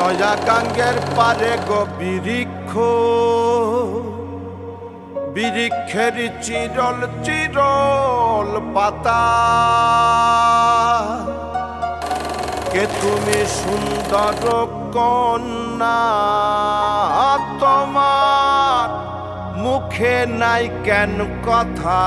নয়া গাঙ্গের পারে গো বৃক্ষ, বৃক্ষের চিরল চিরল পাতা, কে তুমি সুন্দর কন্যা, তোমার মুখে নাই কেন কথা।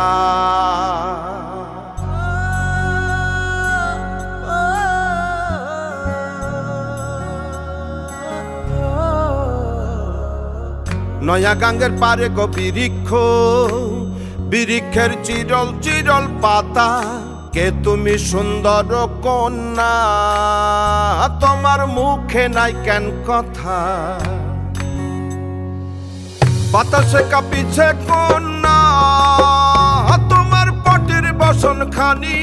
নয়া গাঙ্গের পারে গো বৃক্ষ, বৃক্ষের চিরল চিরল পাতা, কে তুমি সুন্দর কন্যা, তোমার মুখে নাই কেন কথা। বাতাসে কাঁপিছে কন্যা, তোমার পটির বসন খানি,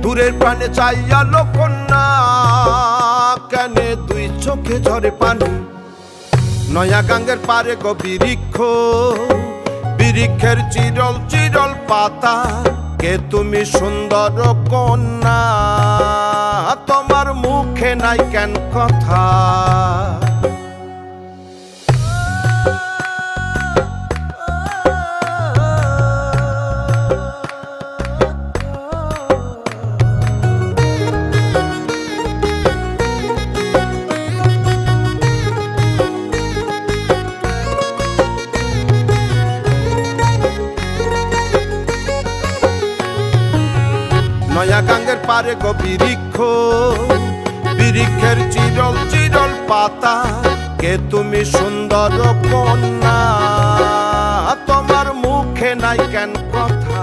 দূরের প্রাণে চাইয়ালো কন্যা, কেনে দুই চোখে ঝরে পানি। নয়া গাঙ্গের পারে গো বৃক্ষ, বৃক্ষের চিরল চিরল পাতা, কে তুমি সুন্দর কন্যা, তোমার মুখে নাই কেন কথা। নয়া গাঙ্গের পারে গো বৃক্ষ, বৃক্ষের চিরল চিরল পাতা, কে তুমি সুন্দর কন্যা, তোমার মুখে নাই কেন কথা।